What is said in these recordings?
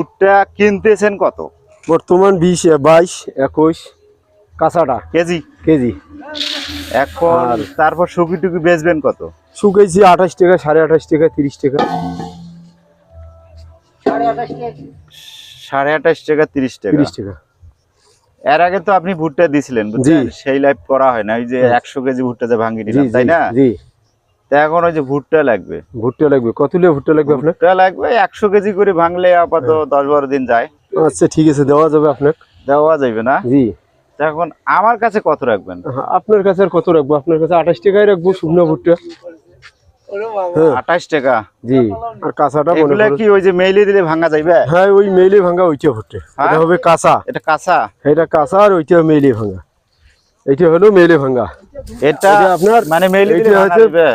ভুট্টা কিনতেছেন কত? বর্তমান 20, 22, 21 কাঁচাটা কেজি কেজি। এখন তারপর শুকি টুকি বেচবেন কত? শুকাইছি 28 টাকা, 28.5 টাকা, 30 টাকা। 28.5 টাকা, 30 টাকা। 30 টাকা। এর আগে তো আপনি ভুট্টা দিছিলেন, বুঝছেন? সেই লাইভ করা হয় না, ওই যে 100 কেজি ভুট্টা যে ভাঙি জি নিলাম, জি তাই না? জি। তা এখন ওই যে ভুট্টা লাগবে, ভুট্টা লাগবে। কত লিয়া ভুট্টা লাগবে আপনার? ভুট্টা লাগবে 100 কেজি করে ভাঙলে আপাতত 10-12 দিন যায়। আচ্ছা ঠিক আছে, দেওয়া যাবে আপনার। দেওয়া যাবে না? জি। তা এখন আমার কাছে কত রাখবেন? আপনার কাছে আর কত রাখবো? আপনার কাছে 28 টাকায় রাখবো শুকনো ভুট্টা। 28 টাকা। জি। আর কাঁচাটা মনে এগুলা করুন। কি ওই যে মেইলে দিলে ভাঙা যাবে? হ্যাঁ, ওই মেইলে ভাঙা ওইটা ভুট্টা। এটা হবে কাঁচা। এটা কাঁচা? এটা কাঁচা, আর ওইটা মেইলে ভাঙা। এইটা হলো মেইলে ভাঙা। এটা আপনার মানে মেইলে দিলে ভাঙা যাবে?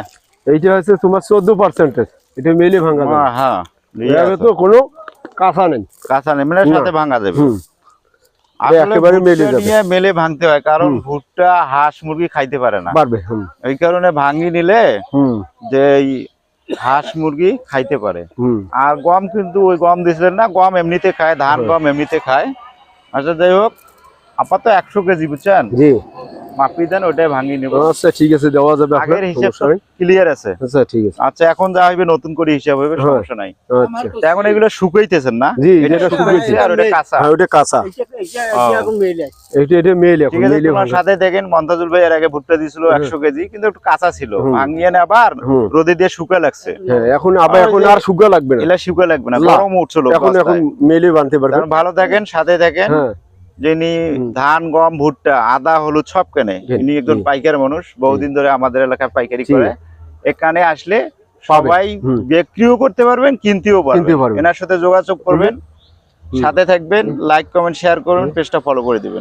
এইটা হচ্ছে তোমার 14%। এটা মেইলে ভাঙা যাবে। হ্যাঁ, এর তো কোনো কাঁচা নেই। কাঁচা নেই, মানে সাথে ভাঙা যাবে। এটা একেবারে মেলে ভুট্টা যাবে। নিয়ে মেলে ভাঙতে হয়, কারণ ভুট্টা হাঁস মুরগি খাইতে পারে না। পারবে। এই কারণে ভাঙি নিলে যে এই হাঁস মুরগি খাইতে পারে। আর গম কিন্তু ওই গম দিছিলেন না, গম এমনিতে খায়, ধান গম এমনিতে খায়। আচ্ছা যাই হোক, আপাতত 100 কেজি, বুঝছেন? জি। মাপি দেন, ওটাই ভাঙি নিব। আচ্ছা ঠিক আছে, দেওয়া যাবে আপনার। আগের হিসাব ক্লিয়ার আছে? আচ্ছা ঠিক আছে। আচ্ছা, এখন যা হইবে নতুন করে হিসাব হইবে, সমস্যা নাই। আচ্ছা। তা এখন এগুলো শুকাইতেছেন না? জি, এটা শুকাইছে আর ওটা কাঁচা। হ্যাঁ, ওটা কাঁচা। এটা মেইল এখন। ঠিক আছে, মেইলে তোমার ভাঙা। সাথে দেখেন মন্তাজুল ভাই এর আগে ভুট্টা দিছিল 100 কেজি, কিন্তু একটু কাঁচা ছিল। ভাঙিয়ে না আবার রোদে দিয়ে শুকা লাগছে। হ্যাঁ, এখন আর শুকা লাগবে না। এলা শুকা লাগবে না, গরম উঠছিল। এখন মেইলে বানতে পারবে। ভালো থাকেন, সাথে থাকেন। হ্যাঁ। যিনি ধান গম ভুট্টা আদা হলুদ সব কেনে, ইনি একজন পাইকার মানুষ, বহুদিন ধরে আমাদের এলাকায় পাইকারি করে। এখানে আসলে সবাই বিক্রিও করতে পারবেন, কিনতেও পারবেন। এনার সাথে যোগাযোগ করবেন, সাথে থাকবেন, লাইক কমেন্ট শেয়ার করবেন, পেজটা ফলো করে দিবেন।